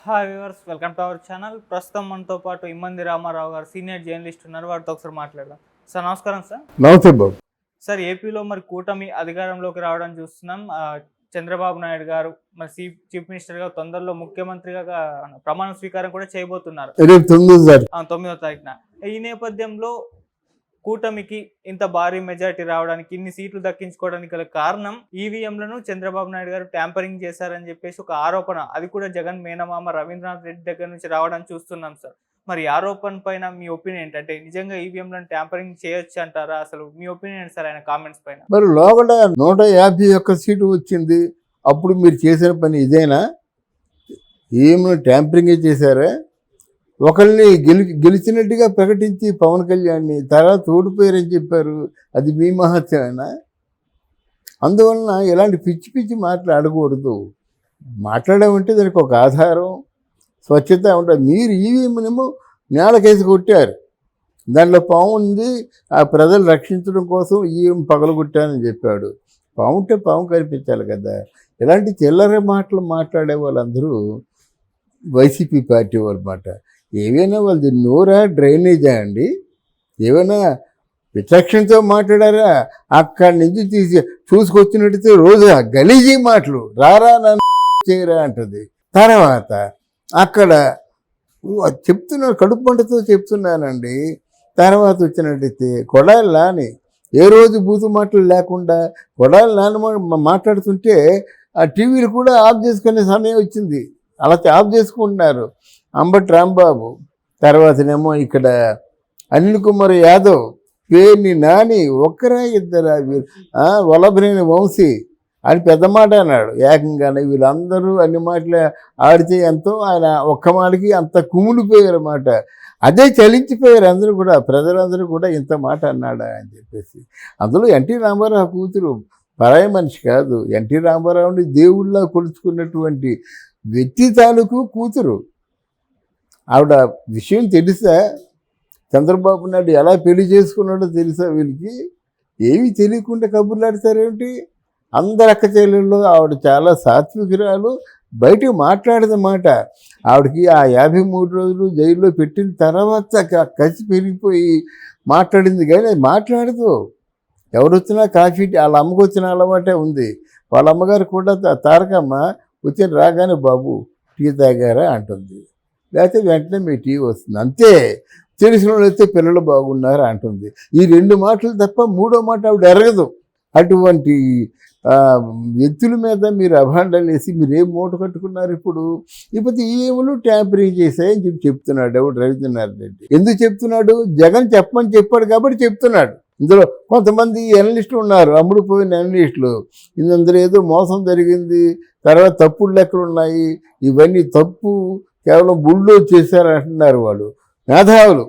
Hi viewers, welcome to our channel. ప్రస్తుతం మనతో పాటు ఇమ్మంది రామారావు గారు సీనియర్ జర్నలిస్ట్ ఉన్నారు. వారితో ఒకసారి మాట్లాడదాం. సార్ నమస్కారం. సార్ నమస్తే బాబు. సార్ ఏపీలో మరి కూటమి అధికారంలోకి రావడం చూస్తున్నాం. చంద్రబాబు నాయుడు గారు మరి చీఫ్ మినిస్టర్గా తొందరలో ముఖ్యమంత్రిగా ప్రమాణ స్వీకారం కూడా చేయబోతున్నారు రేపు 9వ తారీఖున. ఈ నేపథ్యంలో కూటమికి ఇంత భారీ మెజారిటీ రావడానికి, ఇన్ని సీట్లు దక్కించుకోవడానికి గల కారణం ఈవీఎంలను చంద్రబాబు నాయుడు గారు ట్యాంపరింగ్ చేశారని చెప్పేసి ఒక ఆరోపణ, అది కూడా జగన్ మేనమామ రవీంద్రనాథ్ రెడ్డి దగ్గర నుంచి రావడం చూస్తున్నాం. సార్ మరి ఆరోపణ పైన మీ ఒపీనియన్ ఏంటంటే నిజంగా ఈవీఎంలను ట్యాంపరింగ్ చేయొచ్చు అంటారా? అసలు మీ ఒపీనియన్ సార్ ఆయన కామెంట్స్ పైన. మరి లోపల 151 సీటు వచ్చింది, అప్పుడు మీరు చేసిన పని ఇదేనా? ఏమో ట్యాంపరింగ్ చేశారా? ఒకరిని గెలిచినట్టుగా ప్రకటించి పవన్ కళ్యాణ్ని తర్వాత ఓడిపోయారని చెప్పారు, అది మీ మహత్యమేనా? అందువలన ఇలాంటి పిచ్చి పిచ్చి మాట్లాడకూడదు. మాట్లాడామంటే దానికి ఒక ఆధారం, స్వచ్ఛత ఉంటుంది. మీరు ఈవీఎంనేమో నేలకేసి కొట్టారు, దాంట్లో పాము ఉంది, ఆ ప్రజలు రక్షించడం కోసం ఈవీఎం పగలగొట్టానని చెప్పాడు. పాము ఉంటే పాము కనిపించాలి కదా. ఇలాంటి చిల్లర మాటలు మాట్లాడే వాళ్ళందరూ వైసీపీ పార్టీ వాళ్ళమాట. ఏవైనా వాళ్ళది నోరా డ్రైనేజా అండి? ఏమైనా విచక్షణతో మాట్లాడారా? అక్కడి నుంచి తీసి చూసుకొచ్చినట్టయితే రోజు గలీజీ మాటలు, రారా నన్ను చేయరా అంటది. తర్వాత అక్కడ చెప్తున్నాను, కడుపు మంటతో చెప్తున్నానండి. తర్వాత వచ్చినట్టయితే కొడాలి నాని ఏ రోజు బూతు మాటలు లేకుండా కొడాలి నాని మాట్లాడుతుంటే ఆ టీవీలు కూడా ఆఫ్ చేసుకునే సమయం వచ్చింది. అలా ఆఫ్ చేసుకుంటున్నారు. అంబటి రాంబాబు, తర్వాతనేమో ఇక్కడ అనిల్ కుమార్ యాదవ్, పేర్ని నాని, ఒక్కరా ఇద్దరా వల్లభనేని వంశీ అని పెద్ద మాట అన్నాడు ఏకంగానే. వీళ్ళందరూ అన్ని మాటలు ఆడితే ఎంతో, ఆయన ఒక్క మాటకి అంత కుమిలిపోయారు అన్నమాట. అదే చలించిపోయారు అందరూ కూడా, ప్రజలందరూ కూడా ఇంత మాట అన్నాడా అని చెప్పేసి. అందులో ఎన్టీ రామారావు కూతురు పరాయి మనిషి కాదు, ఎన్టీ రామారావుని దేవుళ్ళ కొలుచుకున్నటువంటి వ్యక్తి తాలూకు కూతురు. ఆవిడ విషయం తెలుసా? చంద్రబాబు నాయుడు ఎలా పెళ్లి చేసుకున్నాడో తెలుసా వీళ్ళకి? ఏమీ తెలియకుండా కబుర్లాడతారేమిటి? అందరు అక్క చెల్లెళ్ళు ఆవిడ చాలా సాత్వికురాలు, బయటకు మాట్లాడదన్నమాట. ఆవిడకి ఆ 53 రోజులు జైల్లో పెట్టిన తర్వాత కసి పెరిగిపోయి మాట్లాడింది, కానీ అది మాట్లాడదు. ఎవరు వచ్చినా కాఫీ, వాళ్ళ అమ్మకు వచ్చిన అలవాటే ఉంది. వాళ్ళ అమ్మగారు కూడా తారకమ్మ వచ్చిన రాగానే బాబు టీ తాగారా అంటుంది, లేకపోతే వెంటనే మీ టీ వస్తుంది, అంతే. తెలిసిన వాళ్ళు అయితే పిల్లలు బాగున్నారా అంటుంది. ఈ 2 మాటలు తప్ప 3వ మాట ఆవిడ ఎరగదు. అటువంటి వ్యక్తుల మీద మీరు అభాండాలు వేసి మీరు ఏం మూట కట్టుకున్నారు? ఇప్పుడు ఏములు ట్యాంపరింగ్ చేశాయని చెప్తున్నాడు ఎవడు? రవీంద్రనాథ్ రెడ్డి. ఎందుకు చెప్తున్నాడు? జగన్ చెప్పమని చెప్పాడు కాబట్టి చెప్తున్నాడు. ఇందులో కొంతమంది ఎనలిస్టులు ఉన్నారు, అమ్ముడుపోయిన ఎనలిస్టులు. ఇందులో ఏదో మోసం జరిగింది, తర్వాత తప్పుడు లెక్కలు ఉన్నాయి, ఇవన్నీ తప్పు, కేవలం బుల్డోజ్ చేశారంటున్నారు వాళ్ళు. మేధావులు,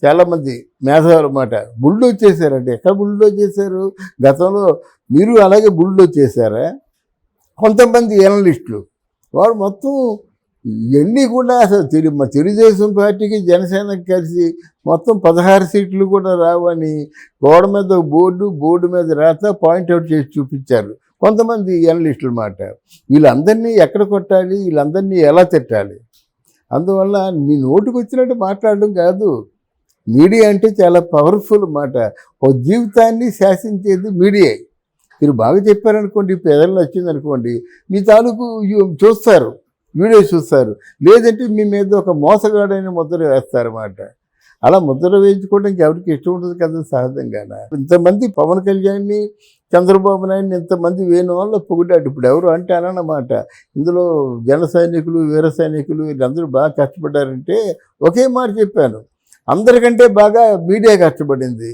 చాలామంది మేధావులు అన్నమాట. బుల్డోజ్ చేశారంటే ఎక్కడ బుల్డోజ్ చేశారు? గతంలో మీరు అలాగే బుల్డోజ్ చేశారా? కొంతమంది ఎనలిస్టులు వాడు మొత్తం ఇవన్నీ కూడా అసలు తెలుగుదేశం పార్టీకి జనసేనకి కలిసి మొత్తం 16 సీట్లు కూడా రావని గోడ మీద బోర్డు మీద రాత పాయింట్అవుట్ చేసి చూపించారు కొంతమంది ఎనలిస్టుల మాట. వీళ్ళందరినీ ఎక్కడ కొట్టాలి, వీళ్ళందరినీ ఎలా తిట్టాలి? అందువల్ల మీ నోటికి వచ్చినట్టు మాట్లాడడం కాదు. మీడియా అంటే చాలా పవర్ఫుల్ మాట. ఒక జీవితాన్ని శాసించేది మీడియా. మీరు బాగా చెప్పారనుకోండి, ప్రజల్లో వచ్చిందనుకోండి, మీ తాలూకు చూస్తారు, వీడియో చూస్తారు. లేదంటే మీ మీద ఒక మోసగాడైన ముద్ర వేస్తారన్నమాట. అలా ముద్ర వేయించుకోవడానికి ఎవరికి ఇష్టం ఉంటుంది కదా సహజంగా. ఇంతమంది పవన్ కళ్యాణ్ని, చంద్రబాబు నాయుడిని ఇంతమంది వేణువాళ్ళు పొగిడాడు. ఇప్పుడు ఎవరు అంటే అనమాట. ఇందులో జన సైనికులు, వీర సైనికులు వీళ్ళందరూ బాగా కష్టపడ్డారంటే ఒకే మాట చెప్పాను, అందరికంటే బాగా మీడియా కష్టపడింది.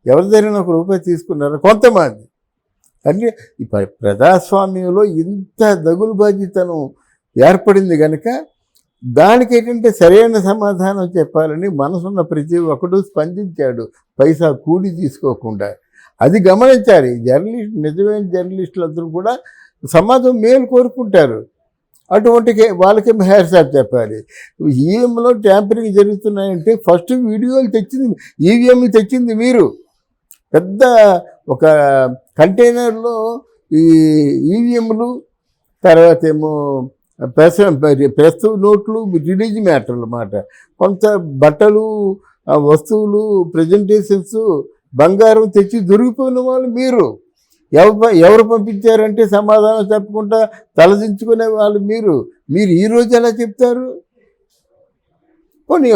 ఎవరి దగ్గర 1 రూపాయి తీసుకున్నారు కొంతమంది. అంటే ఈ ప్రజాస్వామ్యంలో ఇంత దగులుబాజీతనం ఏర్పడింది కనుక దానికి ఏంటంటే సరైన సమాధానం చెప్పాలని మనసున్న ప్రతి ఒక్కడు స్పందించాడు, పైసా కూలి తీసుకోకుండా. అది గమనించాలి నిజమైన జర్నలిస్టులందరూ కూడా. సమాజం మేలు కోరుకుంటారు, అటువంటి వాళ్ళకి హ్యాట్సాప్ చెప్పాలి. ఈవీఎంలో ట్యాంపరింగ్ జరుగుతున్నాయంటే ఫస్ట్ వీడియోలు తెచ్చింది, ఈవీఎంలు తెచ్చింది మీరు. పెద్ద ఒక కంటైనర్లో ఈ ఈవీఎంలు, తర్వాత ఏమో ప్రస్తుత నోట్లు రిలీజ్ మ్యాటర్ అన్నమాట. కొంత బట్టలు, వస్తువులు, ప్రజెంటేషన్స్, బంగారం తెచ్చి దొరికిపోయిన వాళ్ళు మీరు. ఎవరు పంపించారంటే సమాధానం చెప్పకుండా తలదించుకునే వాళ్ళు మీరు. ఈరోజు ఎలా చెప్తారు? పోనీ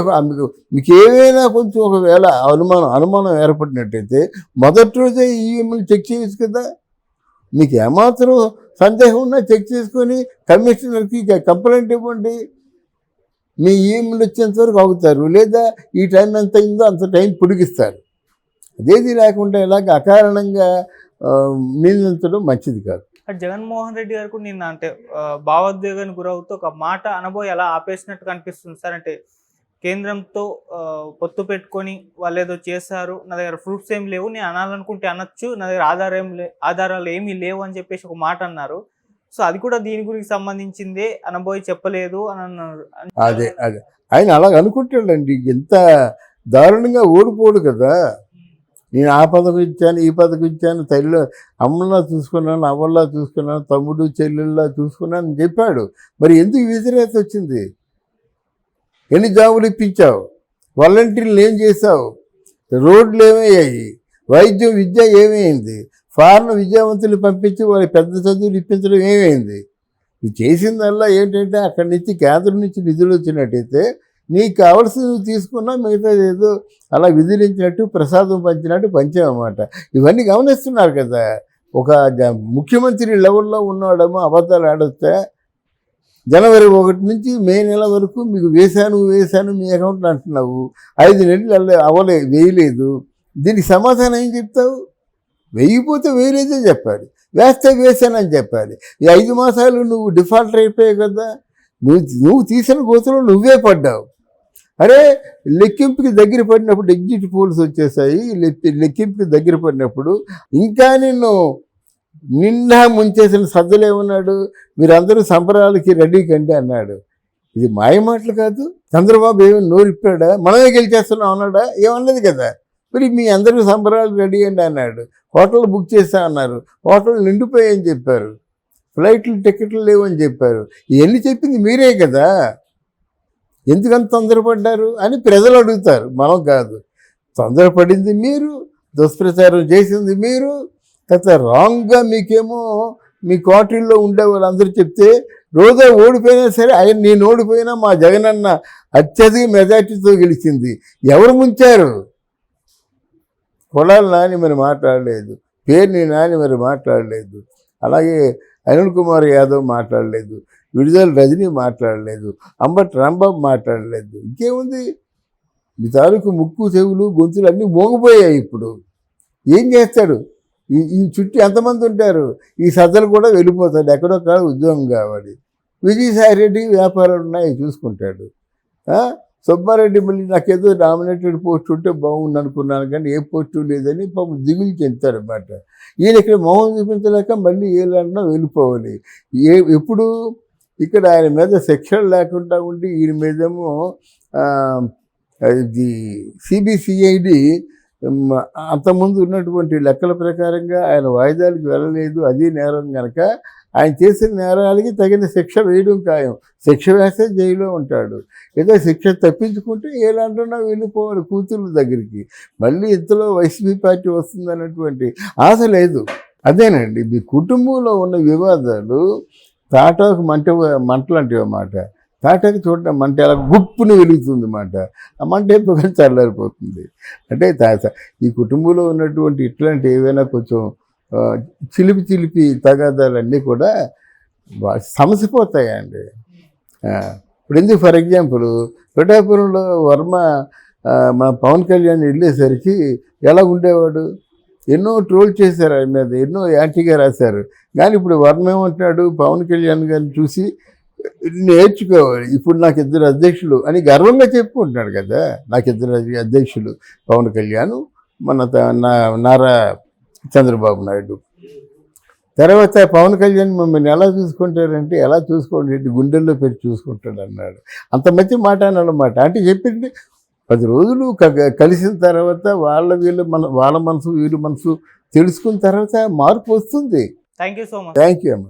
మీకు ఏమైనా కొంచెం ఒకవేళ అనుమానం ఏర్పడినట్టయితే మొదటి రోజే ఈఎంఐలు చెక్ చేయొచ్చు కదా. మీకు ఏమాత్రం సందేహం ఉన్నా చెక్ చేసుకొని కమిషనర్కి కంప్లైంట్ ఇవ్వండి. మీ ఈఎంఐలు వచ్చేంత వరకు అవుతారు, లేదా ఈ టైం ఎంత అయిందో అంత టైం పొడిగిస్తారు. అదేది లేకుండా ఇలాగ అకారణంగా నిందించడం మంచిది కాదు. జగన్మోహన్ రెడ్డి గారు కూడా నిన్న అంటే భావోద్వేగానికి గురవుతూ ఒక మాట అనబోయి ఎలా ఆపేసినట్టు కనిపిస్తుంది సార్. అంటే కేంద్రంతో పొత్తు పెట్టుకొని వాళ్ళు ఏదో చేశారు, నా దగ్గర ప్రూఫ్స్ ఏం లేవు, నేను అనాలనుకుంటే అనొచ్చు, నా దగ్గర ఆధారాలు ఏమీ లేవు అని చెప్పేసి ఒక మాట అన్నారు. సో అది కూడా దీని గురించి సంబంధించిందే, అనబోయి చెప్పలేదు అని అన్నారు. అదే ఆయన అలాగ అనుకుంటాడండి. ఎంత దారుణంగా ఓడిపోడు కదా. నేను ఆ పథకం ఇచ్చాను, ఈ పథకం ఇచ్చాను, తల్లిలో అమ్మలా చూసుకున్నాను, అవ్వల్లా చూసుకున్నాను, తమ్ముడు చెల్లెల్లా చూసుకున్నాను అని చెప్పాడు. మరి ఎందుకు వ్యతిరేకత వచ్చింది? ఎన్ని జాబులు ఇప్పించావు? వాలంటీర్లు ఏం చేశావు? రోడ్లు ఏమయ్యాయి? వైద్యం, విద్య ఏమైంది? ఫారెన్ విద్యావంతులు పంపించి వాళ్ళ పెద్ద చదువులు ఇప్పించడం ఏమైంది? ఇది చేసిందల్లా ఏంటంటే అక్కడి నుంచి కేంద్రం నుంచి నిధులు వచ్చినట్టయితే నీకు కావాల్సింది నువ్వు తీసుకున్నా, మిగతా ఏదో అలా విధిలించినట్టు ప్రసాదం పంచినట్టు పంచామన్నమాట. ఇవన్నీ గమనిస్తున్నారు కదా. ఒక ముఖ్యమంత్రి లెవెల్లో ఉన్నవాడేమో అబద్ధాలు ఆడొస్తే జనవరి 1 నుంచి మే నెల వరకు మీకు వేశాను మీ అకౌంట్లో అంటున్నావు. 5 నెలలు వేయలేదు. దీనికి సమాధానం ఏం చెప్తావు? వేయకపోతే వేయలేదే చెప్పాలి, వేస్తే వేసానని చెప్పాలి. ఈ 5 మాసాలు నువ్వు డిఫాల్టర్ అయిపోయావు కదా. నువ్వు తీసిన గోతులో నువ్వే పడ్డావు. అరే లెక్కింపుకి దగ్గర పడినప్పుడు ఎగ్జిట్ పోల్స్ వచ్చేసాయి. లెక్కింపుకి దగ్గర పడినప్పుడు ఇంకా నిండా ముంచేసిన సజ్జలేమన్నాడు, మీరందరూ సంబరాలకి రెడీ కండి అన్నాడు. ఇది మాయమాటలు కాదు. చంద్రబాబు ఏమి నోరిప్పాడా? మనమే గెలిచేస్తున్నాం అన్నాడా? ఏమన్నది కదా. మరి మీ అందరూ సంబరాలు రెడీ అండి అన్నాడు. హోటల్ బుక్ చేస్తా అన్నారు, హోటల్ నిండిపోయాయని చెప్పారు, ఫ్లైట్లు టికెట్లు లేవని చెప్పారు. ఇవన్నీ చెప్పింది మీరే కదా. ఎందుకంత తొందరపడ్డారు అని ప్రజలు అడుగుతారు, మనం కాదు. తొందరపడింది మీరు, దుష్ప్రచారం చేసింది మీరు. తర్వాత రాంగ్గా మీకేమో మీ క్వార్టర్లో ఉండే వాళ్ళందరూ చెప్తే రోజా ఓడిపోయినా సరే నేను ఓడిపోయినా మా జగనన్న అత్యధిక మెజార్టీతో గెలిచింది. ఎవరు ముంచారు? కొడాలి నాని మరి మాట్లాడలేదు, పేర్ని నాని మరి మాట్లాడలేదు, అలాగే అనిల్ కుమార్ యాదవ్ మాట్లాడలేదు, విడుదల రజనీ మాట్లాడలేదు, అంబటి రాంబాబు మాట్లాడలేదు. ఇంకేముంది? మీ తాలూకు ముక్కు, చెవులు, గొంతులు అన్నీ మోగిపోయాయి. ఇప్పుడు ఏం చేస్తాడు? ఈ చుట్టూ ఎంతమంది ఉంటారు? ఈ సజ్జలు కూడా వెళ్ళిపోతాడు, ఎక్కడో కాదు ఉద్యోగం కావాలి. విజయసాయిరెడ్డి వ్యాపారాలు ఉన్నాయి, చూసుకుంటాడు. సుబ్బారెడ్డి మళ్ళీ నాకేదో నామినేటెడ్ పోస్ట్ ఉంటే బాగుంది అనుకున్నాను, కానీ ఏ పోస్టు లేదని పాపం దిగులు చెందుతారన్నమాట. ఈయన ఇక్కడ మొహం చూపించలేక మళ్ళీ ఏలన్నా వెళ్ళిపోవాలి. ఎప్పుడు ఇక్కడ ఆయన మీద శిక్షణ లేకుండా ఉండి ఈయన మీదేమో ఇది సిబిసిఐడి అంతకుముందు ఉన్నటువంటి లెక్కల ప్రకారంగా ఆయన వాయిదాలకు వెళ్ళలేదు, అది నేరం కనుక ఆయన చేసిన నేరాలకి తగిన శిక్ష వేయడం ఖాయం. శిక్ష వేస్తే జైల్లో ఉంటాడు. ఏదో శిక్ష తప్పించుకుంటే ఏలాంటున్నా వెళ్ళిపోవాలి కూతుర్ల దగ్గరికి. మళ్ళీ ఇంతలో వైసీపీ పార్టీ వస్తుందన్నటువంటి ఆశ లేదు. అదేనండి, మీ కుటుంబంలో ఉన్న వివాదాలు తాటాకు మంటలాంటివి అన్నమాట. తాటాకు చూడటం మంట ఎలా గుప్పుని వెలుగుతుంది అన్నమాట. ఆ మంట ఎప్పుడు చల్లారిపోతుంది. అంటే ఈ కుటుంబంలో ఉన్నటువంటి ఇట్లాంటి ఏవైనా కొంచెం చిలిపి తగాదాలన్నీ కూడా సమసిపోతాయండి. ఇప్పుడు ఎందుకు ఫర్ ఎగ్జాంపుల్ పిఠాపురంలో వర్మ మన పవన్ కళ్యాణ్ వెళ్ళేసరికి ఎలా ఉండేవాడు? ఎన్నో ట్రోల్ చేశారు ఆయన మీద, ఎన్నో యాంటీగా రాశారు. కానీ ఇప్పుడు వర్మ ఏమంటున్నాడు? పవన్ కళ్యాణ్ గారిని చూసి నేర్చుకోవాలి, ఇప్పుడు నాకు 2 అధ్యక్షులు అని గర్వంగా చెప్పుకుంటున్నాడు కదా. నాకు 2 అధ్యక్షులు, పవన్ కళ్యాణ్, మన నారా చంద్రబాబు నాయుడు. తర్వాత పవన్ కళ్యాణ్ మమ్మల్ని ఎలా చూసుకుంటారంటే, ఎలా చూసుకోండి, గుండెల్లో పెట్టి చూసుకుంటాడు అన్నాడు. అంత మంచి మాట అన్నమాట. అంటే చెప్పింది 10 రోజులు కలిసిన తర్వాత వాళ్ళ మనసు వీళ్ళ మనసు తెలుసుకున్న తర్వాత మార్పు వస్తుంది. Thank you so much. Thank you అమ్మ.